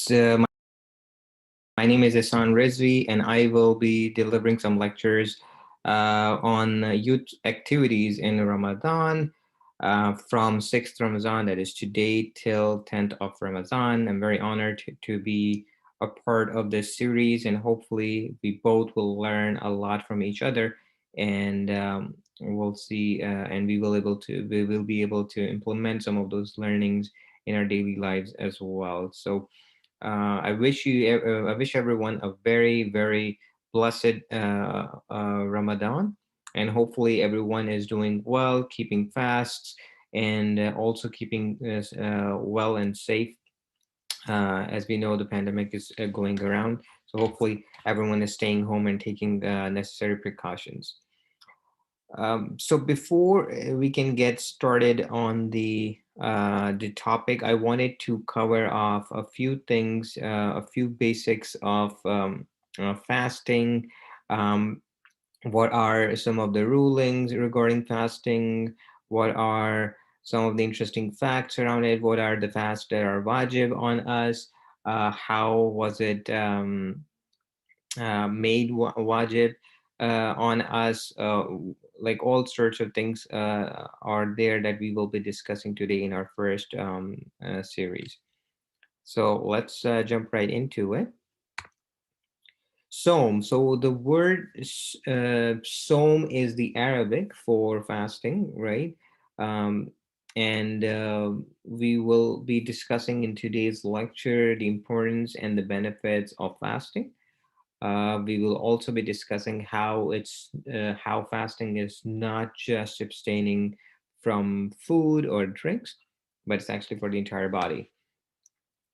My name is RIZVI, and I will be delivering some lectures on youth activities in Ramadan from 6th Ramadan, that is today, till 10th of Ramadan. I'm very honored to be a part of this series, and hopefully we both will learn a lot from each other, and we'll see, and we will be able to implement some of those learnings in our daily lives as well. So I wish everyone a very, very blessed Ramadan, and hopefully everyone is doing well, keeping fasts, and also keeping well and safe. As we know, the pandemic is going around, so hopefully everyone is staying home and taking necessary precautions. So before we can get started on the topic, I wanted to cover off a few things, a few basics of fasting. Um, what are some of the rulings regarding fasting? What are some of the interesting facts around it? What are the fasts that are wajib on us? How was it made wajib on us? Like all sorts of things are there that we will be discussing today in our first series. So let's jump right into it. Som. So the word som is the Arabic for fasting, right? Um, and we will be discussing in today's lecture the importance and the benefits of fasting. We will also be discussing how fasting is not just abstaining from food or drinks, but it's actually for the entire body.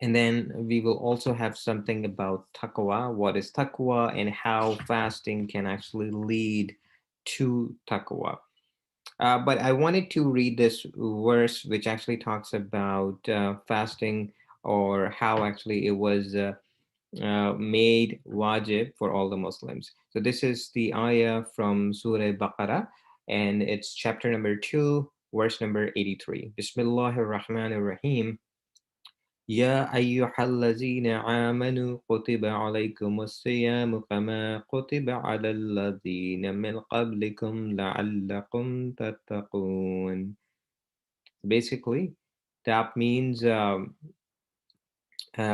And then we will also have something about taqwa, what is taqwa, and how fasting can actually lead to taqwa. But I wanted to read this verse, which actually talks about fasting, or how actually it was made wajib for all the Muslims. So this is the ayah from Surah Baqarah, and it's chapter number 2, verse number 83. Bismillahir Rahmanir Rahim. يا أيها الذين آمنوا كتب عليكم الصيام كما كتب على الذين من قبلكم لعلكم تتقون. Basically, that means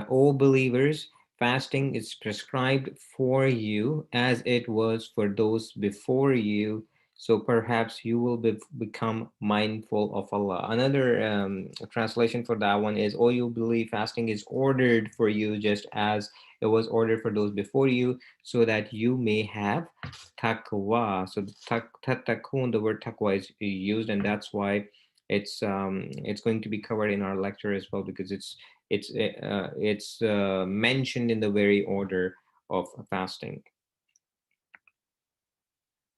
all believers, fasting is prescribed for you as it was for those before you. So perhaps you will become mindful of Allah. Another translation for that one is, "Oh, you believe fasting is ordered for you just as it was ordered for those before you, so that you may have taqwa." So tatakun, the word taqwa is used, and that's why it's going to be covered in our lecture as well, because it's mentioned in the very order of fasting.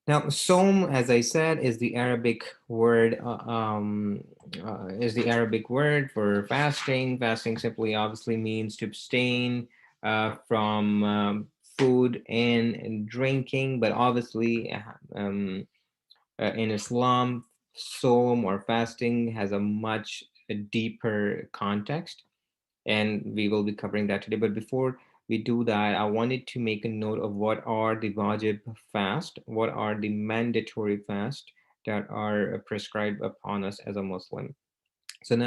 Now, som, as I said, is the Arabic word for fasting. Fasting simply, obviously, means to abstain from food and drinking, but obviously, in Islam, som or fasting has a much deeper context, and we will be covering that today. But before we do that, I wanted to make a note of what are the wajib fast, what are the mandatory fast that are prescribed upon us as a Muslim. So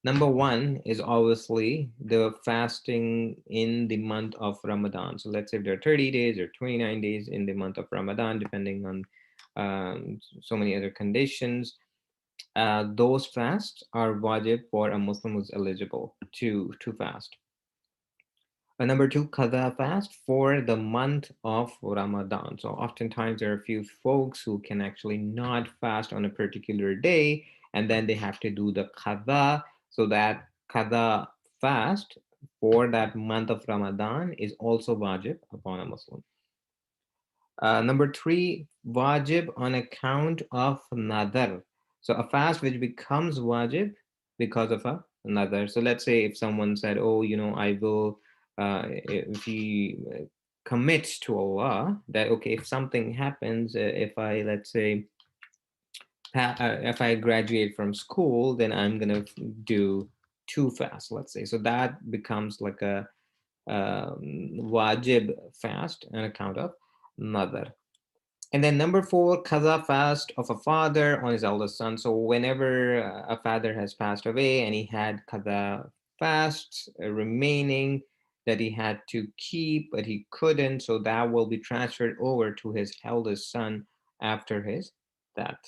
number one is obviously the fasting in the month of Ramadan. So let's say if there are 30 days or 29 days in the month of Ramadan, depending on so many other conditions. Those fasts are wajib for a Muslim who's eligible to fast. Number two, qada fast for the month of Ramadan. So oftentimes there are a few folks who can actually not fast on a particular day, and then they have to do the qada. So that qada fast for that month of Ramadan is also wajib upon a Muslim. Number three, wajib on account of nadar. So a fast which becomes wajib because of a nadar. So let's say if someone said, "Oh, I will," if he commits to Allah that, okay, if something happens, if I, let's say, if I graduate from school, then I'm gonna do to fast, let's say. So that becomes like a wajib fast on account of mother. And then number four, kaza fast of a father on his eldest son. So whenever a father has passed away and he had kaza fasts remaining that he had to keep, but he couldn't, so that will be transferred over to his eldest son after his death.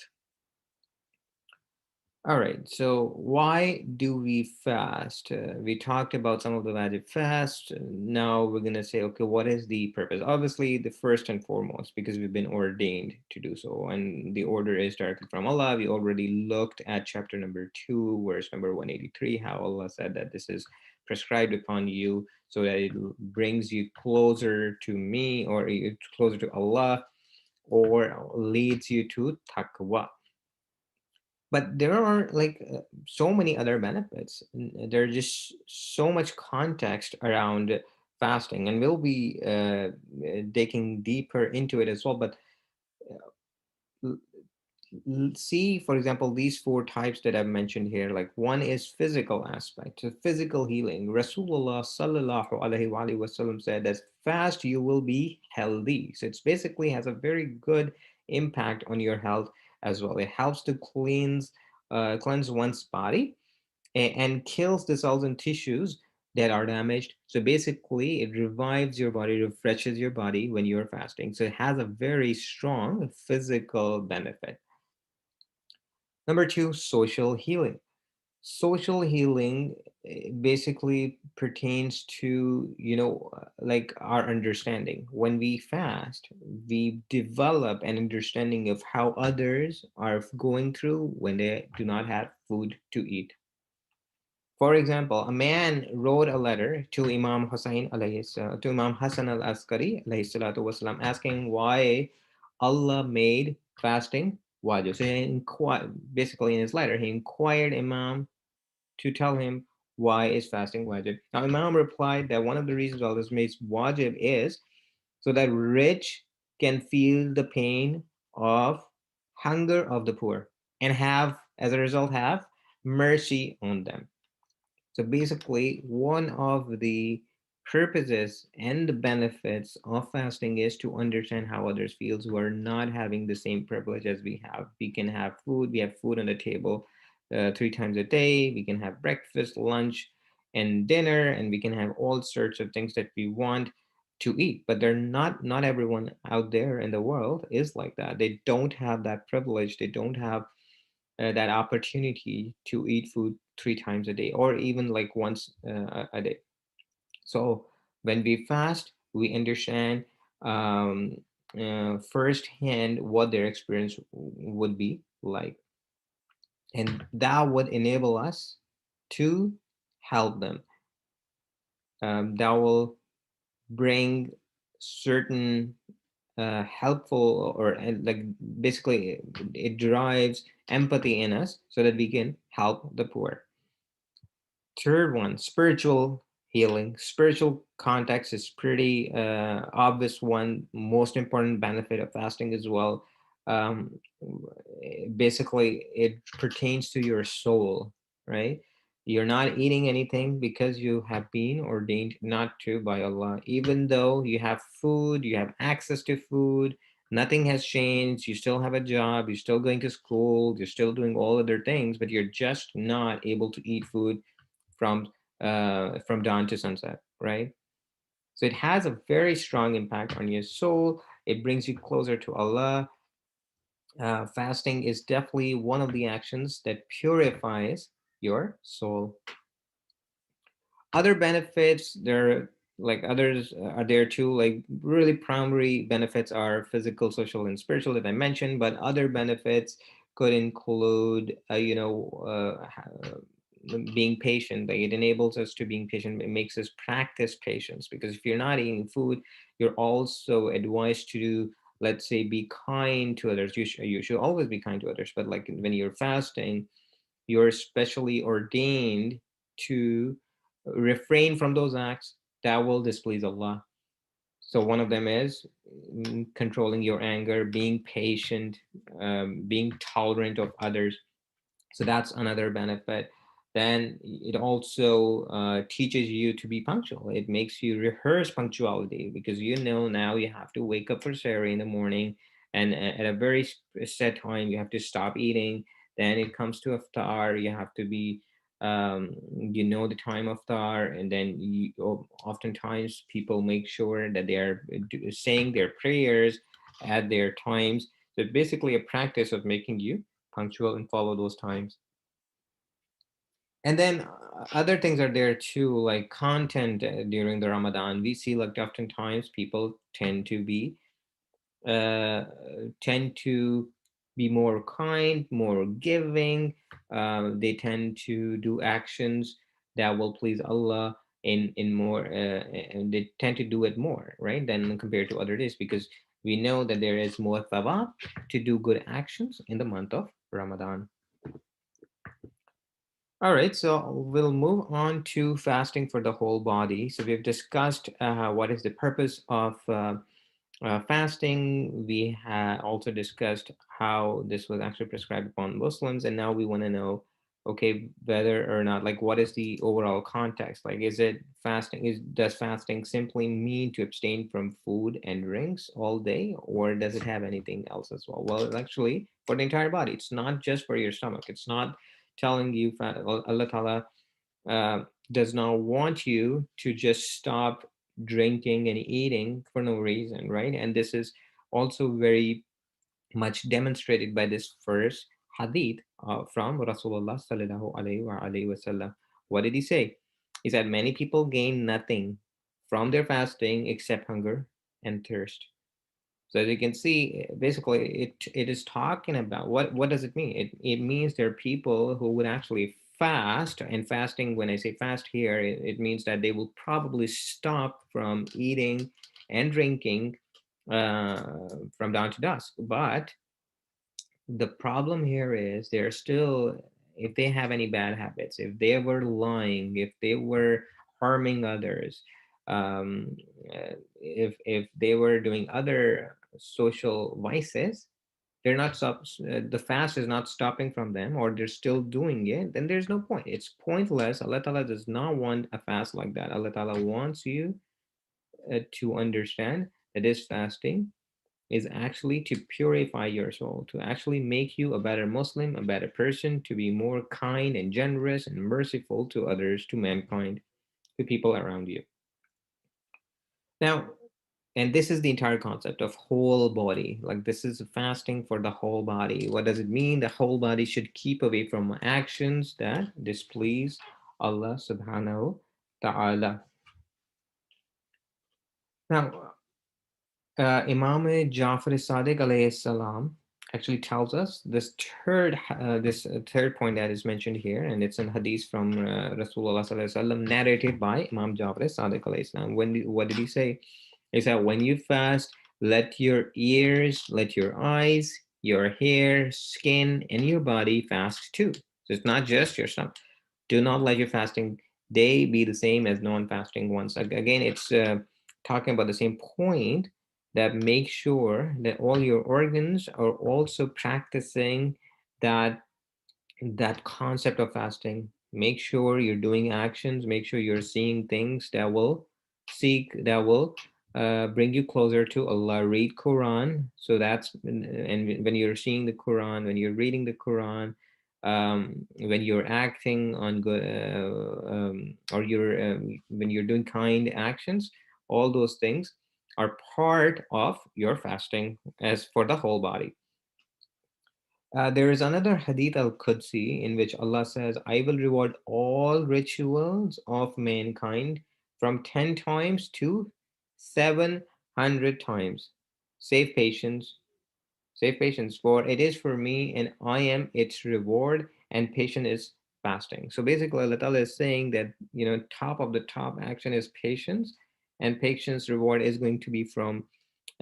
All right, so why do we fast? We talked about some of the magic fast. Now we're going to say, okay, what is the purpose? Obviously, the first and foremost, because we've been ordained to do so, and the order is directly from Allah. We already looked at chapter number 2, verse number 183, how Allah said that this is prescribed upon you so that it brings you closer to me, or closer to Allah, or leads you to taqwa. But there are like so many other benefits. There's just so much context around fasting, and we'll be digging deeper into it as well. But see, for example, these four types that I've mentioned here. Like one is physical aspect, so physical healing. Rasulullah sallallahu alaihi wasallam said that fast you will be healthy. So it's basically has a very good impact on your health as well. It helps to cleanse one's body and kills the cells and tissues that are damaged. So basically, it revives your body, refreshes your body when you're fasting. So it has a very strong physical benefit. Number two, social healing. Social healing basically pertains to, like our understanding. When we fast, we develop an understanding of how others are going through when they do not have food to eat. For example, a man wrote a letter to to Imam Hassan al-Askari alayhi salatu wasalam, asking why Allah made fasting wajib. So basically in his letter, he inquired Imam to tell him why is fasting wajib. Now Imam replied that one of the reasons Allah makes wajib is so that rich can feel the pain of hunger of the poor and have, as a result, have mercy on them. So basically, one of the purposes and the benefits of fasting is to understand how others feel who are not having the same privilege as we have. We can have food, we have food on the table 3 times a day. We can have breakfast, lunch, and dinner, and we can have all sorts of things that we want to eat. But they're not everyone out there in the world is like that. They don't have that privilege. They don't have that opportunity to eat food 3 times a day or even like once a day. So when we fast, we understand firsthand what their experience would be like, and that would enable us to help them. That will bring certain helpful or like basically it drives empathy in us so that we can help the poor. Third one, spiritual healing. Spiritual context is pretty obvious one, most important benefit of fasting as well. um, Basically it pertains to your soul, right? You're not eating anything because you have been ordained not to by Allah. Even though you have food, you have access to food, nothing has changed, you still have a job, you're still going to school, you're still doing all other things, but you're just not able to eat food from dawn to sunset, right? So it has a very strong impact on your soul. It brings you closer to Allah. Fasting is definitely one of the actions that purifies your soul. Other benefits, there like others are there too. Like really primary benefits are physical, social, and spiritual that I mentioned, but other benefits could include, being patient. Like it enables us to being patient. It makes us practice patience, because if you're not eating food, you're also advised to do, let's say, be kind to others. You should always be kind to others, but like when you're fasting, you're specially ordained to refrain from those acts that will displease Allah. So one of them is controlling your anger, being patient, being tolerant of others. So that's another benefit. then it also teaches you to be punctual. It makes you rehearse punctuality, because you know now you have to wake up for Saturday in the morning, and at a very set time you have to stop eating. Then it comes to iftar, you have to be, you know, the time of iftar, and then oftentimes people make sure that they are saying their prayers at their times. So basically a practice of making you punctual and follow those times. And then other things are there too, like content during the Ramadan. We see like oftentimes people uh, tend to be more kind, more giving. They tend to do actions that will please Allah in more, and they tend to do it more, right, than compared to other days, because we know that there is more thawab to do good actions in the month of Ramadan. All right, so we'll move on to fasting for the whole body. So we've discussed what is the purpose of fasting. We had also discussed how this was actually prescribed upon Muslims, and now we want to know, okay, whether or not, like, what is the overall context? Like, is it fasting? Does fasting simply mean to abstain from food and drinks all day, or does it have anything else as well? Well, actually, for the entire body. It's not just for your stomach. It's not telling you, Allah Ta'ala uh, does not want you to just stop drinking and eating for no reason, right? And this is also very much demonstrated by this first hadith from Rasulullah sallallahu alaihi wasallam. What did he say? He said, many people gain nothing from their fasting except hunger and thirst. So as you can see, basically, it is talking about what does it mean? It means there are people who would actually fast, and fasting. When I say fast here, it means that they will probably stop from eating and drinking from dawn to dusk. But the problem here is they're still, if they have any bad habits, if they were lying, if they were harming others, if they were doing other social vices, they're not the fast is not stopping from them, or they're still doing it, then there's no point. It's pointless. Allah Ta'ala does not want a fast like that. Allah Ta'ala wants you to understand that this fasting is actually to purify your soul, to actually make you a better Muslim, a better person, to be more kind and generous and merciful to others, to mankind, to people around you. Now, and this is the entire concept of whole body. Like, this is fasting for the whole body. What does it mean? The whole body should keep away from actions that displease Allah subhanahu ta'ala. Now, Imam Jafar Sadiq alayhi salam actually tells us this third point that is mentioned here, and it's an hadith from Rasulullah sallallahu alaihi wasallam, narrated by Imam Jafar Sadiq alayhi salam. What did he say? He said, when you fast, let your ears, let your eyes, your hair, skin, and your body fast too. So it's not just your stomach. Do not let your fasting day be the same as non-fasting ones. Again, it's talking about the same point, that make sure that all your organs are also practicing that concept of fasting. Make sure you're doing actions, make sure you're seeing things that will bring you closer to Allah. Read Quran. So that's, and when you're seeing the Quran, when you're reading the Quran, when you're acting on good, or you're when you're doing kind actions, all those things are part of your fasting as for the whole body. There is another hadith al-Qudsi in which Allah says, I will reward all rituals of mankind from 10 times to 700 times. Save patience, save patience, for it is for me and I am its reward, and patience is fasting. So basically, Allah Ta'ala is saying that, top of the top action is patience, and patience reward is going to be from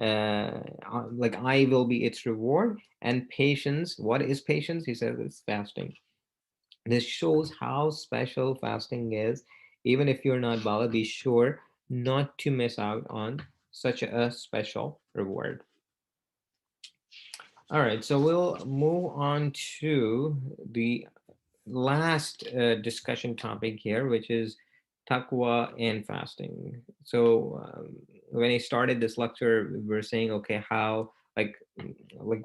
like, I will be its reward. And patience, what is patience? He says it's fasting. This shows how special fasting is. Even if you're not Bala, be sure not to miss out on such a special reward. All right, so we'll move on to the last discussion topic here, which is taqwa and fasting. So when I started this lecture, we were saying, okay, how like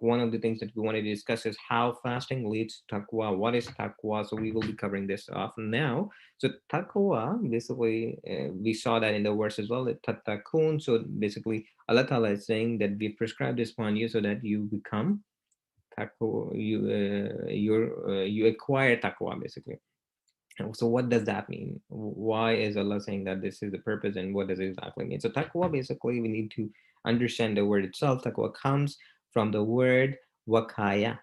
one of the things that we wanted to discuss is how fasting leads to taqwa. What is taqwa? So we will be covering this off now. So taqwa, basically, we saw that in the verse as well. Tattaqun. So basically, Allah Ta'ala is saying that we prescribe this upon you so that you become taqwa, you acquire taqwa basically. So what does that mean? Why is Allah saying that this is the purpose, and what does it exactly mean? So taqwa, basically we need to understand the word itself. Taqwa comes from the word wakaya.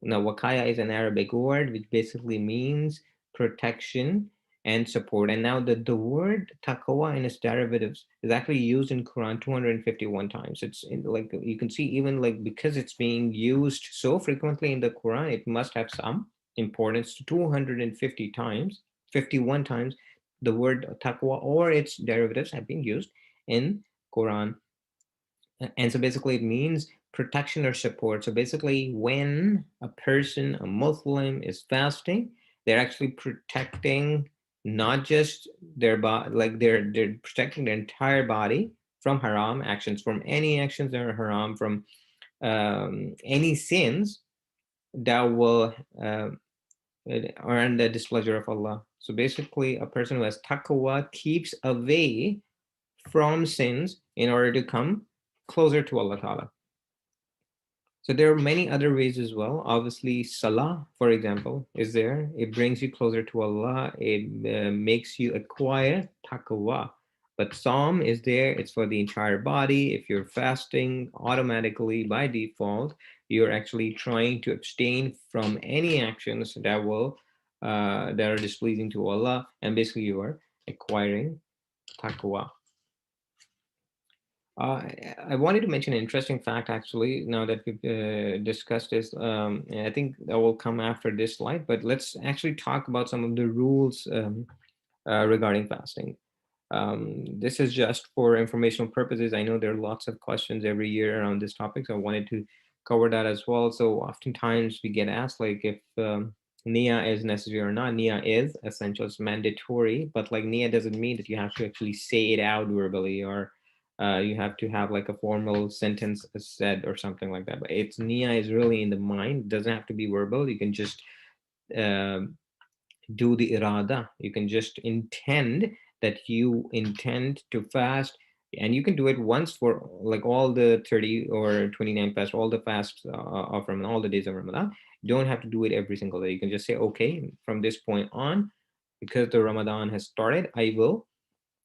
Now wakaya is an Arabic word which basically means protection and support. And now the word taqwa and its derivatives is actually used in Quran 251 times. It's like you can see, even like because it's being used so frequently in the Quran, it must have some importance. 250 times, 51 times, the word taqwa or its derivatives have been used in Quran. And so basically it means protection or support. So basically when a person, a Muslim, is fasting, they're actually protecting not just their body, like they're protecting their entire body from haram actions, from any actions that are haram, from any sins that will earn the displeasure of Allah. So basically a person who has taqwa keeps away from sins in order to come closer to Allah Ta'ala. So there are many other ways as well. Obviously, Salah, for example, is there. It brings you closer to Allah. It makes you acquire taqwa. But Psalm is there. It's for the entire body. If you're fasting, automatically, by default, you're actually trying to abstain from any actions that will that are displeasing to Allah. And basically, you are acquiring taqwa. I wanted to mention an interesting fact, actually, now that we've discussed this. And I think that will come after this slide, but let's actually talk about some of the rules regarding fasting. This is just for informational purposes. I know there are lots of questions every year around this topic, so I wanted to cover that as well. So oftentimes we get asked, like, if Nia is necessary or not. Nia is essential, it's mandatory, but like Nia doesn't mean that you have to actually say it out verbally, or you have to have like a formal sentence said or something like that. But it's Nia is really in the mind. It doesn't have to be verbal. You can just do the irada. You can just intend that you intend to fast, and you can do it once for like all the 30 or 29 fast, all the fasts of Ramadan, all the days of Ramadan. You don't have to do it every single day. You can just say, okay, from this point on, because the Ramadan has started, I will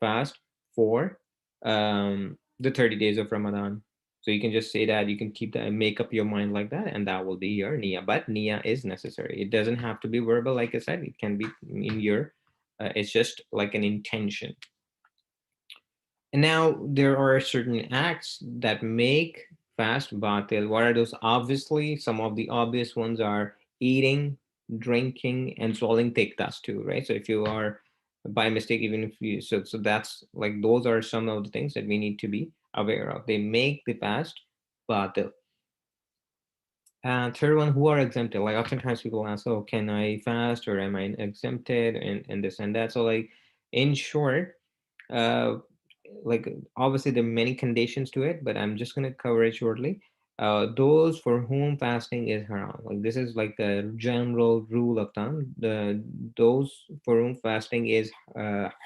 fast for the 30 days of Ramadan. So you can just say that, you can keep that and make up your mind like that, and that will be your niyyah. But niyyah is necessary. It doesn't have to be verbal, like I said. It can be in your, it's just like an intention. And now there are certain acts that make fast batil. What are those? Obviously, some of the obvious ones are eating, drinking, and swallowing tektas too, right? So if you are by mistake, even if you, so that's like, those are some of the things that we need to be aware of. They make the fast batil. Third one, who are exempted? Like oftentimes people ask, oh, can I fast, or am I exempted, and this and that. So like in short, uh, like obviously there are many conditions to it, but I'm just going to cover it shortly. Those for whom fasting is haram, like this is like a general rule of thumb. Those for whom fasting is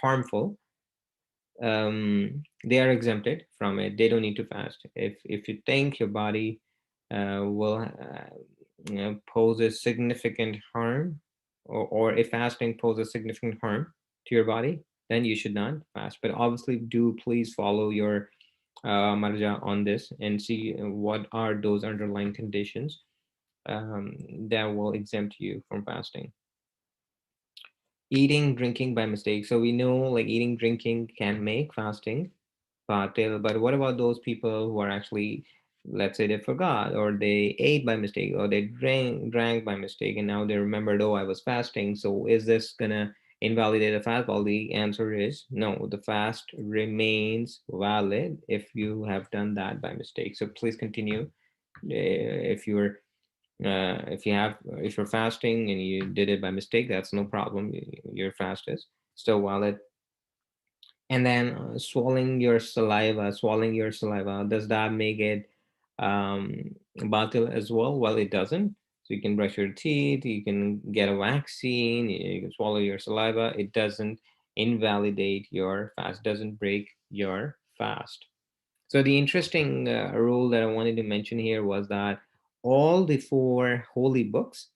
harmful, they are exempted from it. They don't need to fast. If you think your body will pose a significant harm, or if fasting poses significant harm to your body, then you should not fast. But obviously, do please follow your marja on this and see what are those underlying conditions that will exempt you from fasting. Eating, drinking by mistake. So we know like eating, drinking can make fasting batil, but what about those people who are actually, let's say they forgot, or they ate by mistake, or they drank by mistake, and now they remembered, oh, I was fasting. So is this gonna invalidate the fast? Well, the answer is no. The fast remains valid if you have done that by mistake. So please continue if you're If you're fasting and you did it by mistake, that's no problem. Your fast is still valid. And then swallowing your saliva, does that make it batil as well? Well, it doesn't. So you can brush your teeth, you can get a vaccine, you can swallow your saliva. It doesn't invalidate your fast, doesn't break your fast. So the interesting rule that I wanted to mention here was that all the four holy books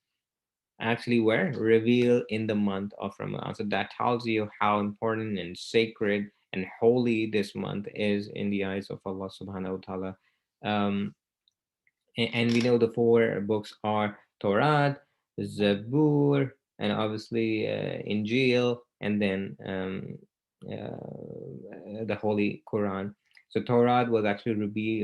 actually were revealed in the month of Ramadan. So that tells you how important and sacred and holy this month is in the eyes of Allah subhanahu wa ta'ala. Um, and we know the four books are Torah, Zabur, and obviously Injil, and then the Holy Quran. So Torah was actually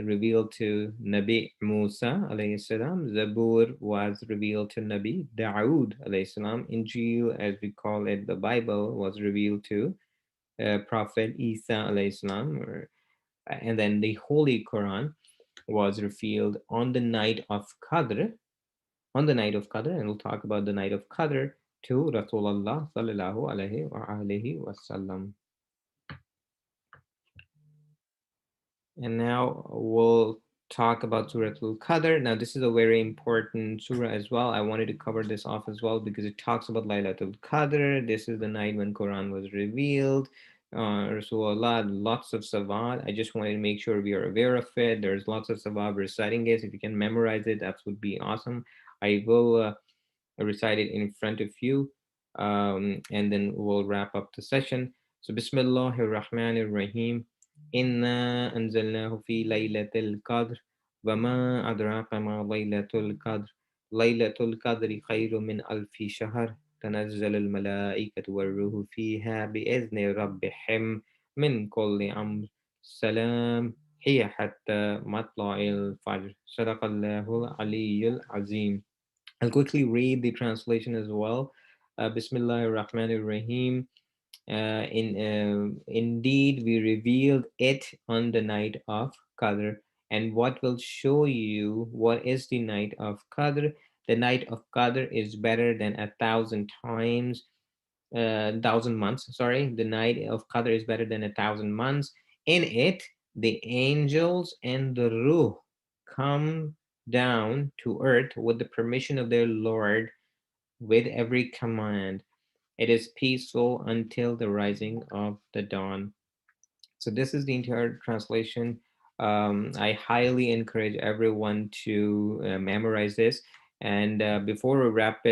revealed to Nabi Musa alayhi salam. Zabur was revealed to Nabi Dawood alayhi salam. Injil, as we call it, the Bible, was revealed to Prophet Isa alayhi salam. And then the Holy Quran was revealed on the night of Qadr, and we'll talk about the night of Qadr to Rasulullah sallallahu alaihi wasallam. And now we'll talk about Suratul Qatar. Now, this is a very important surah as well. I wanted to cover this off as well because it talks about Laylatul Qadr. This is the night when Quran was revealed. Rasulullah, lots of sawab. I just wanted to make sure we are aware of it. There's lots of sawab reciting it. If you can memorize it, that would be awesome. I will recite it in front of you, and then we'll wrap up the session. So, Bismillahir Rahmanir Rahim. Inna anzalnahu fi laylatil qadr. Wama adraka ma laylatul qadr. Laylatul qadri khayru min alfi shahr. تنزل الملائكة والروح فيها بإذن ربهم من كل أمر سلام هي حتى مطلع الفجر صدق الله العلي العظيم. I'll quickly read the translation as well. Bismillahir Rahmanir Rahim. Indeed, we revealed it on the night of Qadr. And what will show you what is the night of Qadr? The night of Qadr is better than 1,000 times, 1,000 months. Sorry, the night of Qadr is better than 1,000 months. In it, the angels and the Ruh come down to earth with the permission of their Lord with every command. It is peaceful until the rising of the dawn. So this is the entire translation. I highly encourage everyone to memorize this. And before we wrap